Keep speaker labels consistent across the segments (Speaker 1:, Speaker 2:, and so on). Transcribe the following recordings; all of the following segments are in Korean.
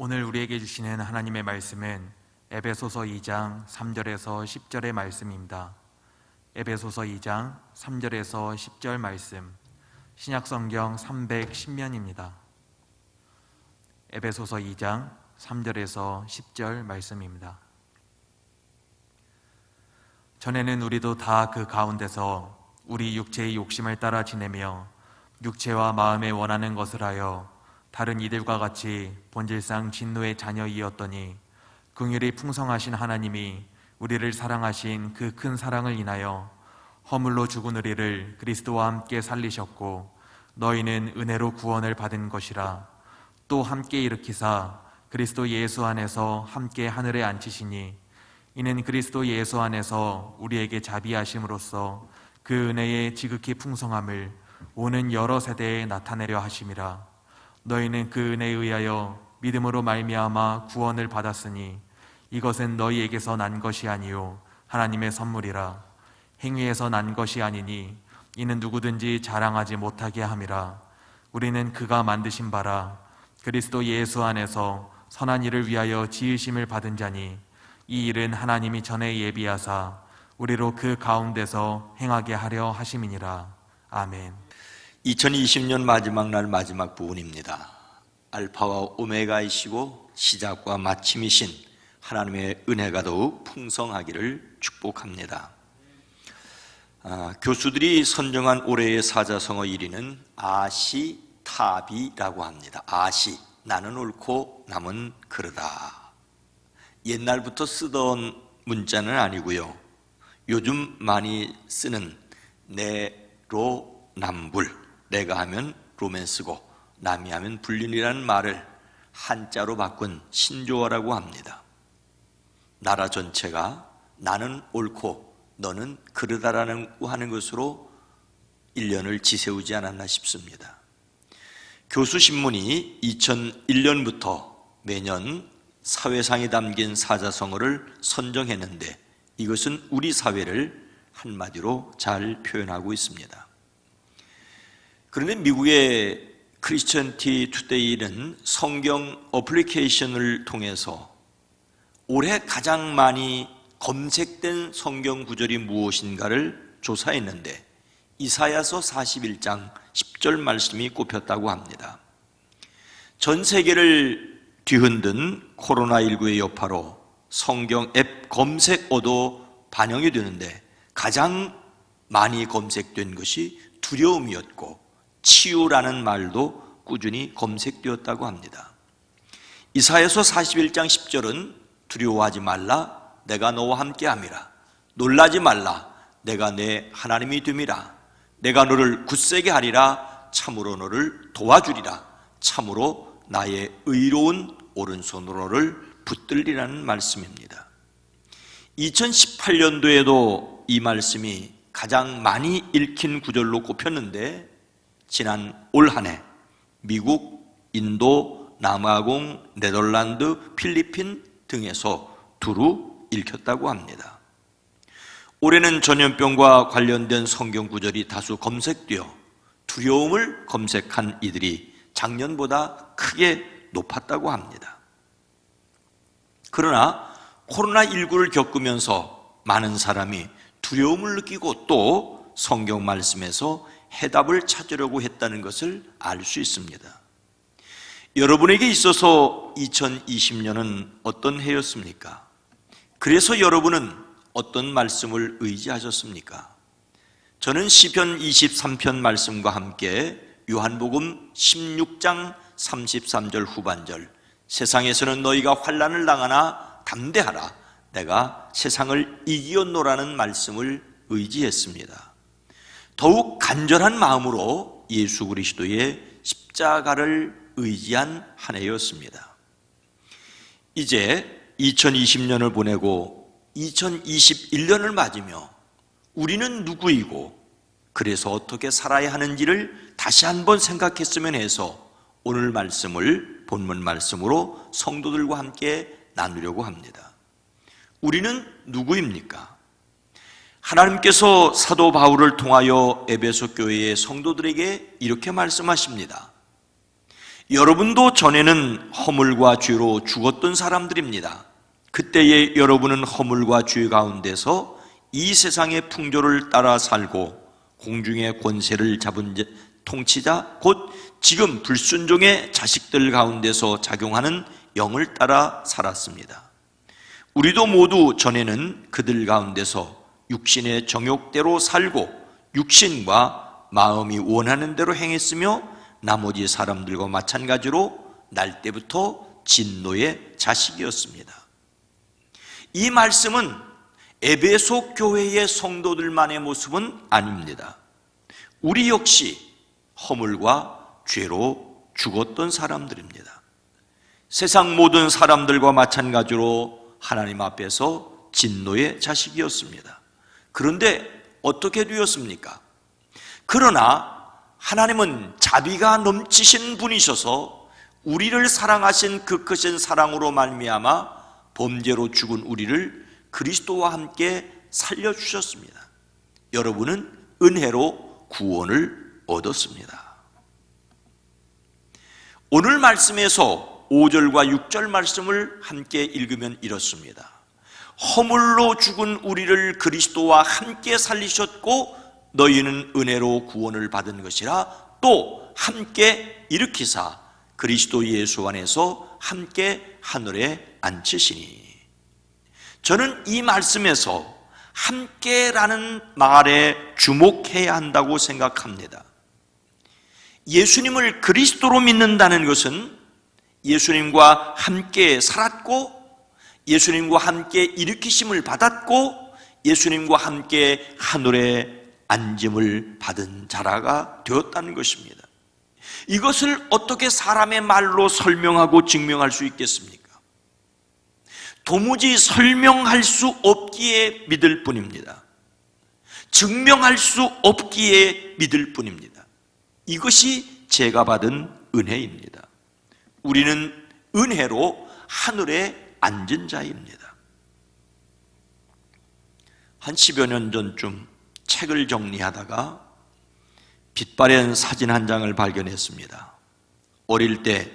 Speaker 1: 오늘 우리에게 주시는 하나님의 말씀은 에베소서 2장 3절에서 10절의 말씀입니다. 에베소서 2장 3절에서 10절 말씀, 신약성경 310면입니다. 에베소서 2장 3절에서 10절 말씀입니다. 전에는 우리도 다 그 가운데서 우리 육체의 욕심을 따라 지내며 육체와 마음에 원하는 것을 하여 다른 이들과 같이 본질상 진노의 자녀이었더니 긍휼이 풍성하신 하나님이 우리를 사랑하신 그 큰 사랑을 인하여 허물로 죽은 우리를 그리스도와 함께 살리셨고 너희는 은혜로 구원을 받은 것이라. 또 함께 일으키사 그리스도 예수 안에서 함께 하늘에 앉히시니 이는 그리스도 예수 안에서 우리에게 자비하심으로써 그 은혜의 지극히 풍성함을 오는 여러 세대에 나타내려 하심이라. 너희는 그 은혜에 의하여 믿음으로 말미암아 구원을 받았으니 이것은 너희에게서 난 것이 아니요 하나님의 선물이라. 행위에서 난 것이 아니니 이는 누구든지 자랑하지 못하게 함이라. 우리는 그가 만드신 바라 그리스도 예수 안에서 선한 일을 위하여 지으심을 받은 자니 이 일은 하나님이 전에 예비하사 우리로 그 가운데서 행하게 하려 하심이니라. 아멘.
Speaker 2: 2020년 마지막 날 마지막 부분입니다. 알파와 오메가이시고 시작과 마침이신 하나님의 은혜가 더욱 풍성하기를 축복합니다. 교수들이 선정한 올해의 사자성어 1위는 아시타비라고 합니다. 아시, 나는 옳고 남은 그르다. 옛날부터 쓰던 문자는 아니고요, 요즘 많이 쓰는 내로남불, 내가 하면 로맨스고 남이 하면 불륜이라는 말을 한자로 바꾼 신조어라고 합니다. 나라 전체가 나는 옳고 너는 그르다라는 하는 것으로 1년을 지새우지 않았나 싶습니다. 교수신문이 2001년부터 매년 사회상에 담긴 사자성어를 선정했는데 이것은 우리 사회를 한마디로 잘 표현하고 있습니다. 그런데 미국의 크리스천티 투데이는 성경 어플리케이션을 통해서 올해 가장 많이 검색된 성경 구절이 무엇인가를 조사했는데 이사야서 41장 10절 말씀이 꼽혔다고 합니다. 전 세계를 뒤흔든 코로나19의 여파로 성경 앱 검색어도 반영이 되는데 가장 많이 검색된 것이 두려움이었고 치유라는 말도 꾸준히 검색되었다고 합니다. 이사야서 41장 10절은 두려워하지 말라 내가 너와 함께함이라. 놀라지 말라 내가 내 하나님이 됨이라. 내가 너를 굳세게 하리라. 참으로 너를 도와주리라. 참으로 나의 의로운 오른손으로 너를 붙들리라는 말씀입니다. 2018년도에도 이 말씀이 가장 많이 읽힌 구절로 꼽혔는데 지난 올 한 해 미국, 인도, 남아공, 네덜란드, 필리핀 등에서 두루 읽혔다고 합니다. 올해는 전염병과 관련된 성경 구절이 다수 검색되어 두려움을 검색한 이들이 작년보다 크게 높았다고 합니다. 그러나 코로나19를 겪으면서 많은 사람이 두려움을 느끼고 또 성경 말씀에서 해답을 찾으려고 했다는 것을 알 수 있습니다. 여러분에게 있어서 2020년은 어떤 해였습니까? 그래서 여러분은 어떤 말씀을 의지하셨습니까? 저는 시편 23편 말씀과 함께 요한복음 16장 33절 후반절, 세상에서는 너희가 환난을 당하나 담대하라 내가 세상을 이기었노라는 말씀을 의지했습니다. 더욱 간절한 마음으로 예수 그리스도의 십자가를 의지한 한 해였습니다. 이제 2020년을 보내고 2021년을 맞으며 우리는 누구이고 그래서 어떻게 살아야 하는지를 다시 한번 생각했으면 해서 오늘 말씀을 본문 말씀으로 성도들과 함께 나누려고 합니다. 우리는 누구입니까? 하나님께서 사도 바울을 통하여 에베소 교회의 성도들에게 이렇게 말씀하십니다. 여러분도 전에는 허물과 죄로 죽었던 사람들입니다. 그때의 여러분은 허물과 죄 가운데서 이 세상의 풍조를 따라 살고 공중의 권세를 잡은 통치자 곧 지금 불순종의 자식들 가운데서 작용하는 영을 따라 살았습니다. 우리도 모두 전에는 그들 가운데서 육신의 정욕대로 살고 육신과 마음이 원하는 대로 행했으며 나머지 사람들과 마찬가지로 날 때부터 진노의 자식이었습니다. 이 말씀은 에베소 교회의 성도들만의 모습은 아닙니다. 우리 역시 허물과 죄로 죽었던 사람들입니다. 세상 모든 사람들과 마찬가지로 하나님 앞에서 진노의 자식이었습니다. 그런데 어떻게 되었습니까? 그러나 하나님은 자비가 넘치신 분이셔서 우리를 사랑하신 그 크신 사랑으로 말미암아 범죄로 죽은 우리를 그리스도와 함께 살려주셨습니다. 여러분은 은혜로 구원을 얻었습니다. 오늘 말씀에서 5절과 6절 말씀을 함께 읽으면 이렇습니다. 허물로 죽은 우리를 그리스도와 함께 살리셨고 너희는 은혜로 구원을 받은 것이라 또 함께 일으키사 그리스도 예수 안에서 함께 하늘에 앉히시니. 저는 이 말씀에서 함께라는 말에 주목해야 한다고 생각합니다. 예수님을 그리스도로 믿는다는 것은 예수님과 함께 살았고 예수님과 함께 일으키심을 받았고 예수님과 함께 하늘에 앉음을 받은 자라가 되었다는 것입니다. 이것을 어떻게 사람의 말로 설명하고 증명할 수 있겠습니까? 도무지 설명할 수 없기에 믿을 뿐입니다. 증명할 수 없기에 믿을 뿐입니다. 이것이 제가 받은 은혜입니다. 우리는 은혜로 하늘에 앉은 자입니다. 한 10여 년 전쯤 책을 정리하다가 빛바랜 사진 한 장을 발견했습니다. 어릴 때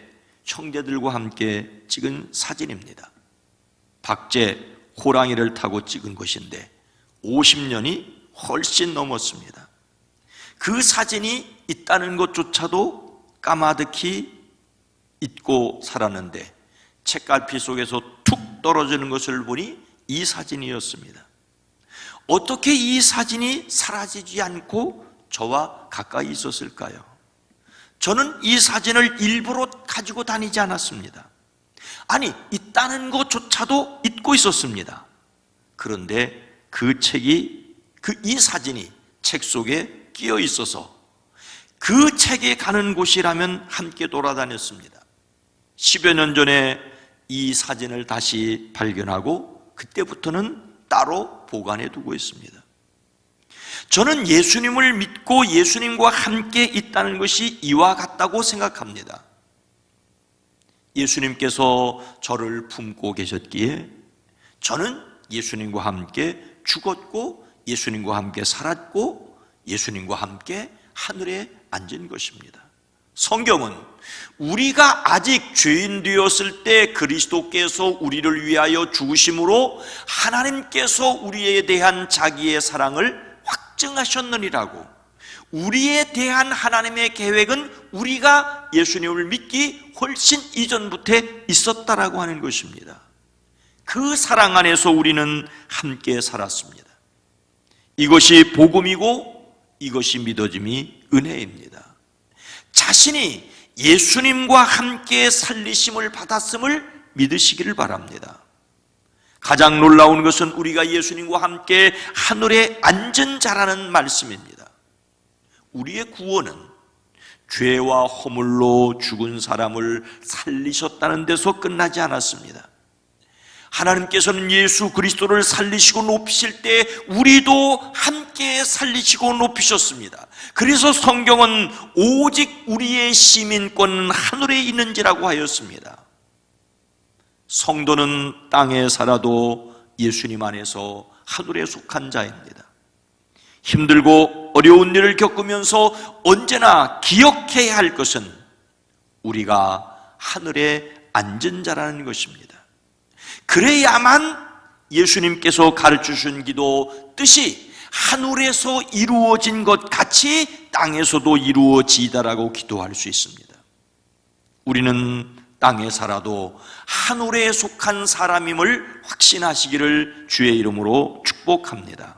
Speaker 2: 형제들과 함께 찍은 사진입니다. 박제 호랑이를 타고 찍은 것인데 50년이 훨씬 넘었습니다. 그 사진이 있다는 것조차도 까마득히 잊고 살았는데 책갈피 속에서 툭 떨어지는 것을 보니 이 사진이었습니다. 어떻게 이 사진이 사라지지 않고 저와 가까이 있었을까요? 저는 이 사진을 일부러 가지고 다니지 않았습니다. 아니, 있다는 것조차도 잊고 있었습니다. 그런데 그 책이, 이 사진이 책 속에 끼어 있어서 그 책에 가는 곳이라면 함께 돌아다녔습니다. 10여 년 전에 이 사진을 다시 발견하고 그때부터는 따로 보관해 두고 있습니다. 저는 예수님을 믿고 예수님과 함께 있다는 것이 이와 같다고 생각합니다. 예수님께서 저를 품고 계셨기에 저는 예수님과 함께 죽었고 예수님과 함께 살았고 예수님과 함께 하늘에 앉은 것입니다. 성경은 우리가 아직 죄인 되었을 때 그리스도께서 우리를 위하여 죽으심으로 하나님께서 우리에 대한 자기의 사랑을 확증하셨느니라고, 우리에 대한 하나님의 계획은 우리가 예수님을 믿기 훨씬 이전부터 있었다라고 하는 것입니다. 그 사랑 안에서 우리는 함께 살았습니다. 이것이 복음이고 이것이 믿어짐이 은혜입니다. 자신이 예수님과 함께 살리심을 받았음을 믿으시기를 바랍니다. 가장 놀라운 것은 우리가 예수님과 함께 하늘에 앉은 자라는 말씀입니다. 우리의 구원은 죄와 허물로 죽은 사람을 살리셨다는 데서 끝나지 않았습니다. 하나님께서는 예수 그리스도를 살리시고 높이실 때 우리도 함께 살리시고 높이셨습니다. 그래서 성경은 오직 우리의 시민권은 하늘에 있는지라고 하였습니다. 성도는 땅에 살아도 예수님 안에서 하늘에 속한 자입니다. 힘들고 어려운 일을 겪으면서 언제나 기억해야 할 것은 우리가 하늘에 앉은 자라는 것입니다. 그래야만 예수님께서 가르쳐주신 기도 뜻이 하늘에서 이루어진 것 같이 땅에서도 이루어지다라고 기도할 수 있습니다. 우리는 땅에 살아도 하늘에 속한 사람임을 확신하시기를 주의 이름으로 축복합니다.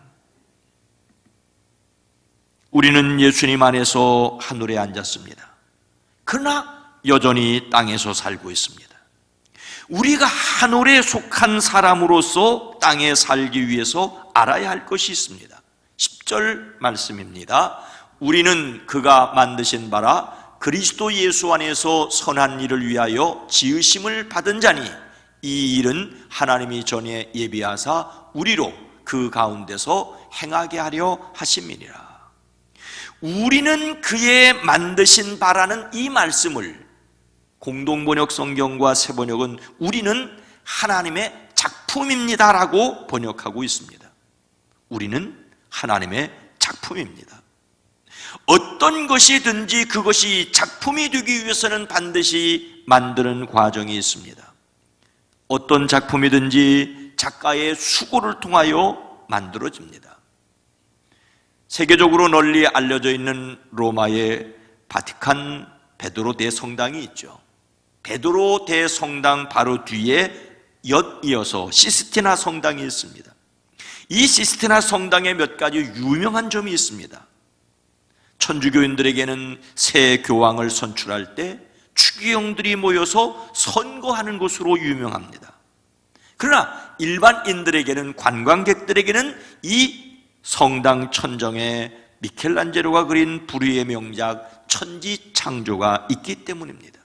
Speaker 2: 우리는 예수님 안에서 하늘에 앉았습니다. 그러나 여전히 땅에서 살고 있습니다. 우리가 하늘에 속한 사람으로서 땅에 살기 위해서 알아야 할 것이 있습니다. 10절 말씀입니다. 우리는 그가 만드신 바라 그리스도 예수 안에서 선한 일을 위하여 지으심을 받은 자니 이 일은 하나님이 전에 예비하사 우리로 그 가운데서 행하게 하려 하심이니라. 우리는 그의 만드신 바라는 이 말씀을 공동번역 성경과 새번역은 우리는 하나님의 작품입니다라고 번역하고 있습니다. 우리는 하나님의 작품입니다. 어떤 것이든지 그것이 작품이 되기 위해서는 반드시 만드는 과정이 있습니다. 어떤 작품이든지 작가의 수고를 통하여 만들어집니다. 세계적으로 널리 알려져 있는 로마의 바티칸 베드로 대성당이 있죠. 베드로 대성당 바로 뒤에 엿이어서 시스티나 성당이 있습니다. 이 시스티나 성당에 몇 가지 유명한 점이 있습니다. 천주교인들에게는 새 교황을 선출할 때 추기경들이 모여서 선거하는 것으로 유명합니다. 그러나 일반인들에게는, 관광객들에게는 이 성당 천정에 미켈란젤로가 그린 불후의 명작 천지창조가 있기 때문입니다.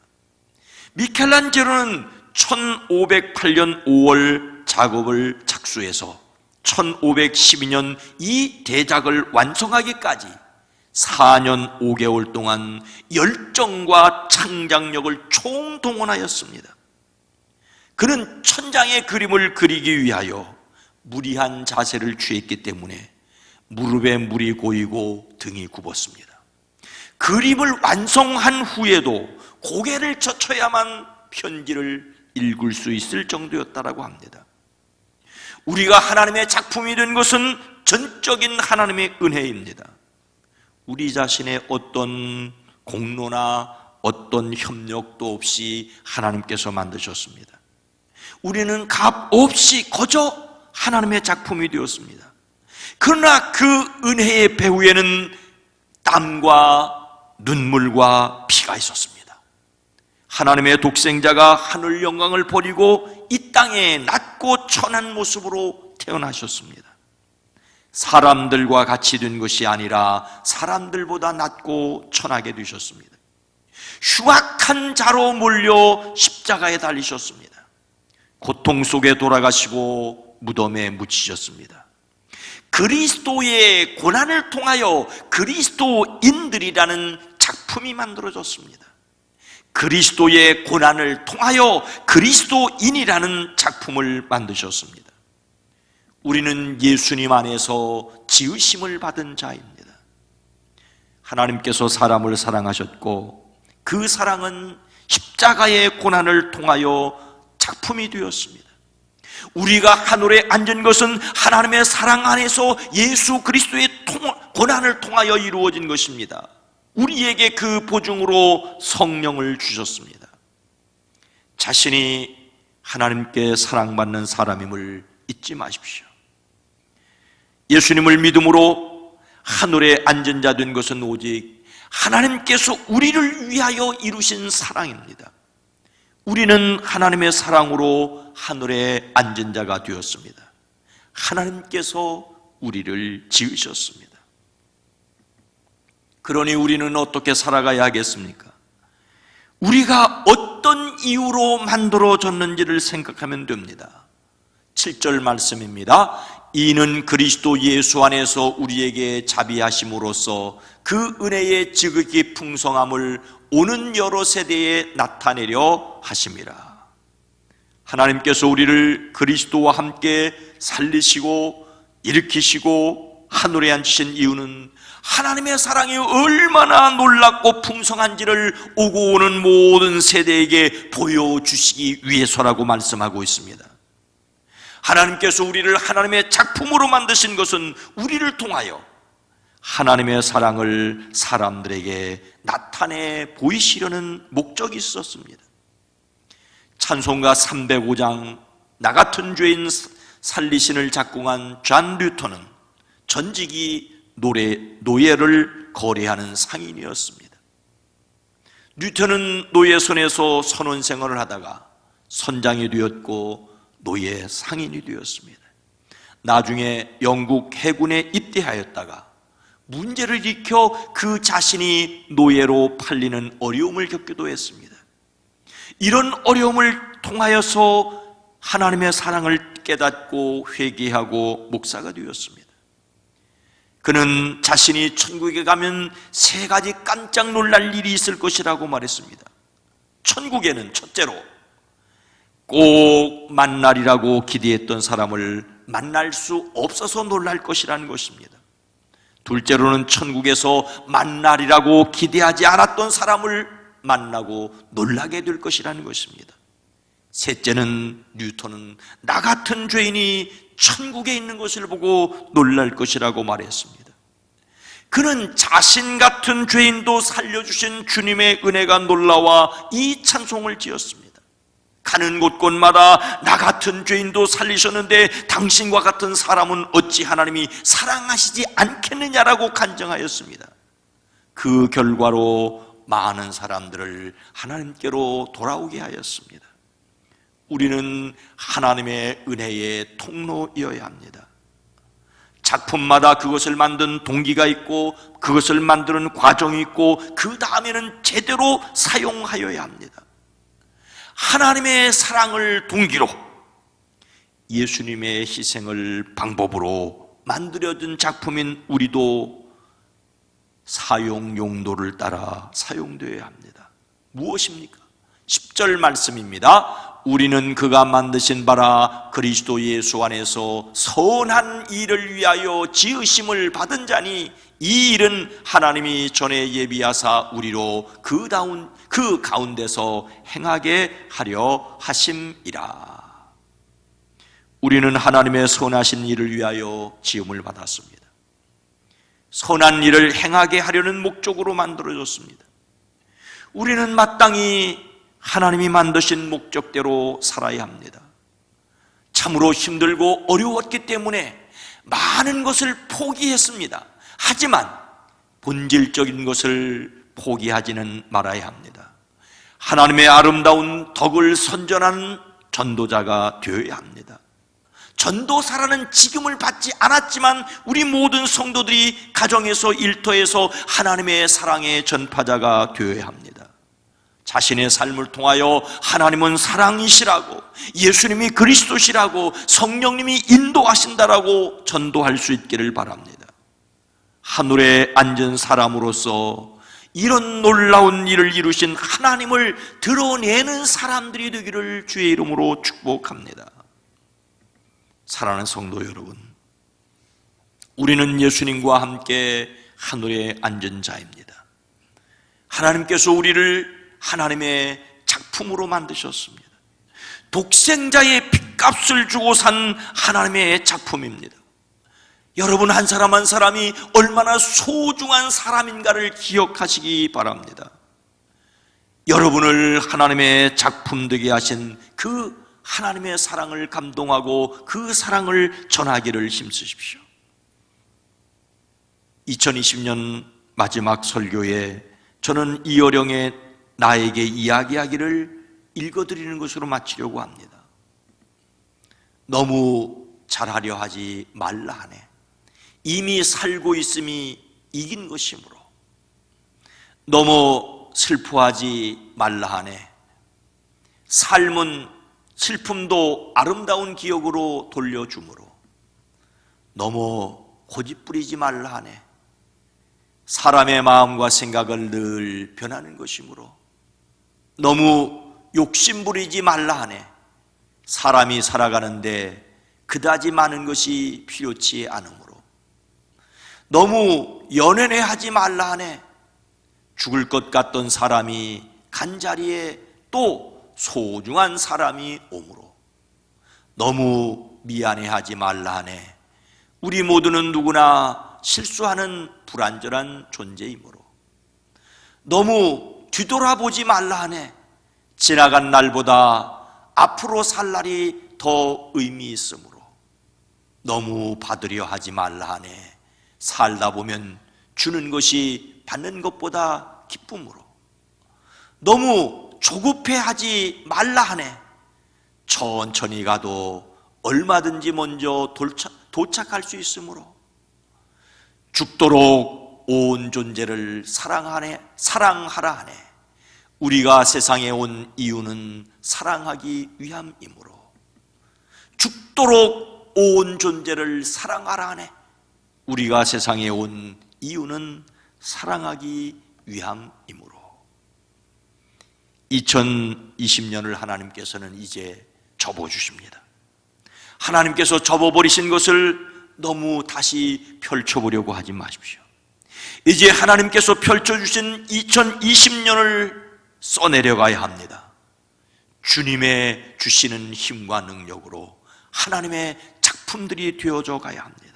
Speaker 2: 미켈란젤로는 1508년 5월 작업을 착수해서 1512년 이 대작을 완성하기까지 4년 5개월 동안 열정과 창작력을 총동원하였습니다. 그는 천장의 그림을 그리기 위하여 무리한 자세를 취했기 때문에 무릎에 물이 고이고 등이 굽었습니다. 그림을 완성한 후에도 고개를 젖혀야만 편지를 읽을 수 있을 정도였다라고 합니다. 우리가 하나님의 작품이 된 것은 전적인 하나님의 은혜입니다. 우리 자신의 어떤 공로나 어떤 협력도 없이 하나님께서 만드셨습니다. 우리는 값없이 거저 하나님의 작품이 되었습니다. 그러나 그 은혜의 배후에는 땀과 눈물과 피가 있었습니다. 하나님의 독생자가 하늘 영광을 버리고 이 땅에 낮고 천한 모습으로 태어나셨습니다. 사람들과 같이 된 것이 아니라 사람들보다 낮고 천하게 되셨습니다. 흉악한 자로 몰려 십자가에 달리셨습니다. 고통 속에 돌아가시고 무덤에 묻히셨습니다. 그리스도의 고난을 통하여 그리스도인들이라는 작품이 만들어졌습니다. 그리스도의 고난을 통하여 그리스도인이라는 작품을 만드셨습니다. 우리는 예수님 안에서 지으심을 받은 자입니다. 하나님께서 사람을 사랑하셨고 그 사랑은 십자가의 고난을 통하여 작품이 되었습니다. 우리가 하늘에 앉은 것은 하나님의 사랑 안에서 예수 그리스도의 고난을 통하여 이루어진 것입니다. 우리에게 그 보증으로 성령을 주셨습니다. 자신이 하나님께 사랑받는 사람임을 잊지 마십시오. 예수님을 믿음으로 하늘에 앉은 자 된 것은 오직 하나님께서 우리를 위하여 이루신 사랑입니다. 우리는 하나님의 사랑으로 하늘에 앉은 자가 되었습니다. 하나님께서 우리를 지으셨습니다. 그러니 우리는 어떻게 살아가야 하겠습니까? 우리가 어떤 이유로 만들어졌는지를 생각하면 됩니다. 7절 말씀입니다. 이는 그리스도 예수 안에서 우리에게 자비하심으로써 그 은혜의 지극히 풍성함을 오는 여러 세대에 나타내려 하심이라. 하나님께서 우리를 그리스도와 함께 살리시고 일으키시고 하늘에 앉으신 이유는 하나님의 사랑이 얼마나 놀랍고 풍성한지를 오고 오는 모든 세대에게 보여주시기 위해서라고 말씀하고 있습니다. 하나님께서 우리를 하나님의 작품으로 만드신 것은 우리를 통하여 하나님의 사랑을 사람들에게 나타내 보이시려는 목적이 있었습니다. 찬송가 305장 나 같은 죄인 살리신을 작곡한 존 류터는 전직이 노예를 거래하는 상인이었습니다. 류터는 노예 손에서 선원 생활을 하다가 선장이 되었고 노예 상인이 되었습니다. 나중에 영국 해군에 입대하였다가 문제를 일으켜 그 자신이 노예로 팔리는 어려움을 겪기도 했습니다. 이런 어려움을 통하여서 하나님의 사랑을 깨닫고 회개하고 목사가 되었습니다. 그는 자신이 천국에 가면 세 가지 깜짝 놀랄 일이 있을 것이라고 말했습니다. 천국에는 첫째로 꼭 만날이라고 기대했던 사람을 만날 수 없어서 놀랄 것이라는 것입니다. 둘째로는 천국에서 만날이라고 기대하지 않았던 사람을 만나고 놀라게 될 것이라는 것입니다. 셋째는 류터는 나 같은 죄인이 천국에 있는 것을 보고 놀랄 것이라고 말했습니다. 그는 자신 같은 죄인도 살려주신 주님의 은혜가 놀라와 이 찬송을 지었습니다. 가는 곳곳마다 나 같은 죄인도 살리셨는데 당신과 같은 사람은 어찌 하나님이 사랑하시지 않겠느냐라고 간증하였습니다. 그 결과로 많은 사람들을 하나님께로 돌아오게 하였습니다. 우리는 하나님의 은혜의 통로이어야 합니다. 작품마다 그것을 만든 동기가 있고 그것을 만드는 과정이 있고 그 다음에는 제대로 사용하여야 합니다. 하나님의 사랑을 동기로 예수님의 희생을 방법으로 만들어진 작품인 우리도 사용 용도를 따라 사용되어야 합니다. 무엇입니까? 10절 말씀입니다. 우리는 그가 만드신 바라 그리스도 예수 안에서 선한 일을 위하여 지으심을 받은 자니 이 일은 하나님이 전에 예비하사 우리로 그 가운데서 행하게 하려 하심이라. 우리는 하나님의 선하신 일을 위하여 지음을 받았습니다. 선한 일을 행하게 하려는 목적으로 만들어졌습니다. 우리는 마땅히 하나님이 만드신 목적대로 살아야 합니다. 참으로 힘들고 어려웠기 때문에 많은 것을 포기했습니다. 하지만 본질적인 것을 포기하지는 말아야 합니다. 하나님의 아름다운 덕을 선전하는 전도자가 되어야 합니다. 전도사라는 직임을 받지 않았지만 우리 모든 성도들이 가정에서 일터에서 하나님의 사랑의 전파자가 되어야 합니다. 자신의 삶을 통하여 하나님은 사랑이시라고, 예수님이 그리스도시라고, 성령님이 인도하신다라고 전도할 수 있기를 바랍니다. 하늘에 앉은 사람으로서 이런 놀라운 일을 이루신 하나님을 드러내는 사람들이 되기를 주의 이름으로 축복합니다. 사랑하는 성도 여러분, 우리는 예수님과 함께 하늘에 앉은 자입니다. 하나님께서 우리를 하나님의 작품으로 만드셨습니다. 독생자의 핏값을 주고 산 하나님의 작품입니다. 여러분 한 사람 한 사람이 얼마나 소중한 사람인가를 기억하시기 바랍니다. 여러분을 하나님의 작품 되게 하신 그 하나님의 사랑을 감동하고 그 사랑을 전하기를 힘쓰십시오. 2020년 마지막 설교에 저는 이어령의 나에게 이야기하기를 읽어드리는 것으로 마치려고 합니다. 너무 잘하려 하지 말라 하네. 이미 살고 있음이 이긴 것이므로. 너무 슬퍼하지 말라 하네. 삶은 슬픔도 아름다운 기억으로 돌려주므로. 너무 고집부리지 말라 하네. 사람의 마음과 생각을 늘 변하는 것이므로. 너무 욕심부리지 말라 하네. 사람이 살아가는데 그다지 많은 것이 필요치 않으므로. 너무 연연해 하지 말라 하네. 죽을 것 같던 사람이 간 자리에 또 소중한 사람이 오므로 너무 미안해 하지 말라 하네. 우리 모두는 누구나 실수하는 불완전한 존재이므로 너무 뒤돌아보지 말라 하네. 지나간 날보다 앞으로 살 날이 더 의미 있으므로 너무 받으려 하지 말라 하네. 살다 보면 주는 것이 받는 것보다 기쁨으로 너무 조급해 하지 말라 하네. 천천히 가도 얼마든지 먼저 도착할 수 있으므로 죽도록 온 존재를 사랑하라 하네. 우리가 세상에 온 이유는 사랑하기 위함이므로 죽도록 온 존재를 사랑하라 하네. 우리가 세상에 온 이유는 사랑하기 위함이므로 2020년을 하나님께서는 이제 접어주십니다. 하나님께서 접어버리신 것을 너무 다시 펼쳐보려고 하지 마십시오. 이제 하나님께서 펼쳐주신 2020년을 써내려가야 합니다. 주님의 주시는 힘과 능력으로 하나님의 작품들이 되어져 가야 합니다.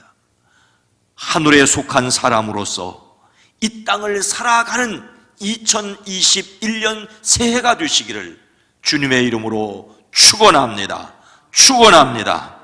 Speaker 2: 하늘에 속한 사람으로서 이 땅을 살아가는 2021년 새해가 되시기를 주님의 이름으로 축원합니다. 축원합니다.